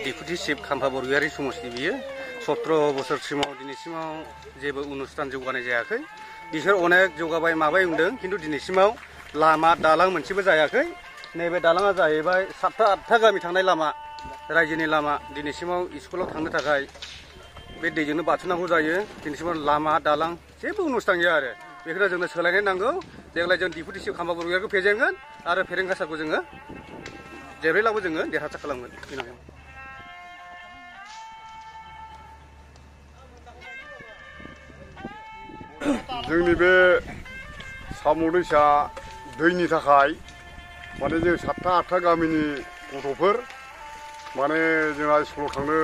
deputy chief खाम्फा बरगयारी समष्टि बियो 17 बोसोरसिमाव दिनैसिमाव जेबो अनुष्ठान जौगानाय जायाखै बिसोर अनेक जौगाबाय माबाय होनदों खिन्थु दिनैसिमाव लामा दालां मोनसेबो जायाखै नैबे दालाङा जाहैबाय 7-8 गामि थांनाय लामा रायजोनि लामा दिनैसिमाव स्कुलाव थांनो थाखाय बे दैजोंनो बारसोनांगौ जायो दिनैसिमाव लामा दालां जेबो अनुष्ठान गैया आरो बेखौनो जोंनो सोलायनाय नांगौ देग्लाय जों डेपुटी चिफ खाम्फा बरगयारिखौ फेजेनगोन आरो फेरेंगा सारखौ जोङो जेब्लायबो जोङो देरहासार खालामगोन जोंनि बे साम' दैसा दैनि थाखाय माने जों 7-8 गामिनि गथ'फोर माने जोंहा स्कुलाव थांनो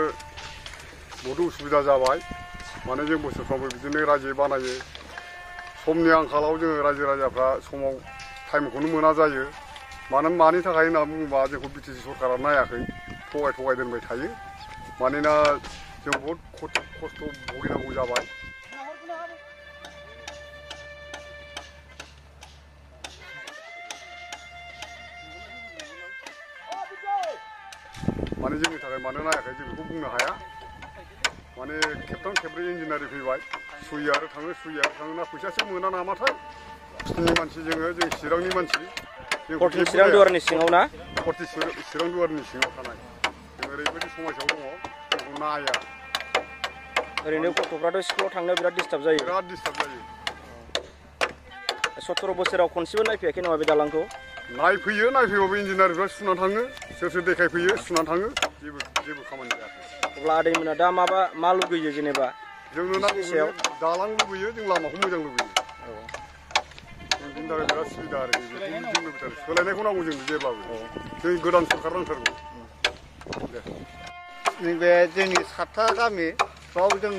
बहुद उसुबिदा जाबाय माने जों बोसोरफ्रामबो बिदिनो रायजो बानायो समनि आंखालाव जोङो रायजो राजाफ्रा समाव टाइमखौनो मोना जायो मानि थाखाय होनना बुङोबा जोंखौ बिटिसि सरकारा नायाखै थगाय दोनबाय थायो मानोना जों बहुद खस्थ' भुगिनांगौ जाबाय माने जोंनि थाखाय मानो नायाखै जों बेखौ बुंनो हाया माने खेबथाम खेबब्रै इन्जिनियारिं फैबाय सुयो आरो थाङो ना फैसासो मोना नामाथाय जोंनि मानसि जों चिरांनि मानसि जों चिरां दुवारनि सिङाव ना चिरां दुवारनि सिङाव थानाय जों ओरैबायदि समाजाव दङ जोंखौ नाया ओरैनो गथ'फ्राथ' स्कुलाव थांनो बिराद डिस्टार्ब जायो 17 बोसोराव खनसेबो नायफैयाखै नामा बे दालांखौ नायफैबाबो इन्जिनियारफ्रा सुनानै थाङो सोर देखायफैयो सुनानै थाङो जेबो खामानि जायाखै अब्ला आदैमोना दा मा लुगैयो जेनेबा जोंनो नांगौ दालां लुगैयो जों लामाखौ मोजां लुगैयो जोंनि थाखाय बिराद सुबिदा आरो जों लुबैथारो सोलायनायखौ नांगौ जों जेब्लाबो जों गोदान सरकार नांथारगौ नैबे जोंनि 7 गामि बाव जों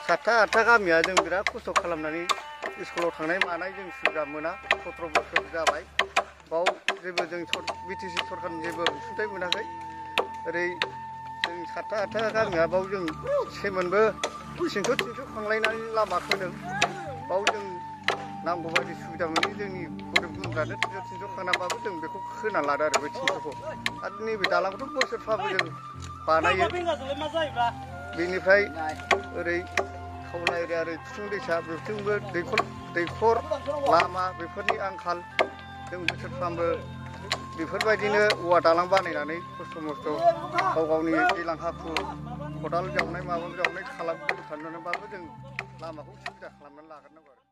7-8 गामिया जों बिराद खस्थ' खालामनानै स्कुलाव थांनाय मानाय जों सुबिदा मोना 17 बोसोर जाबाय बाव जेबो जों बिटिसि सरकारनि जेबो अनसुंथाइ मोनाखै ओरै जों 7-8 गामिया बाव जों सेमोनबो 300 खांलायनानै लामा खोदों बाव जों नांगौ बायदि सुबिदा मोनो जोंनि गरिब गुन्द्रानो 300 खांनाबाबो जों बेखौ खोना लादो आरो बे 300खौ आरो नैबे दालांखौथ' बोसोरफ्रामबो जों बानायो बेनिफ्राय ओरै खावला एरिया ओरै थुसुं दैसा बेफोरजोंबो दैखर लामा बेफोरनि आंखाल जों बोसोरफ्रामबो बेफोरबायदिनो औवा दालां बानायनानै खस्थ' मस्थ' गावनि दैज्लां हाखु खदाल जावनाय माबा जावनाय खालामनानैबाबो जों लामाखौ सुबिदा खालामनानै लाग्रोनांगौ आरो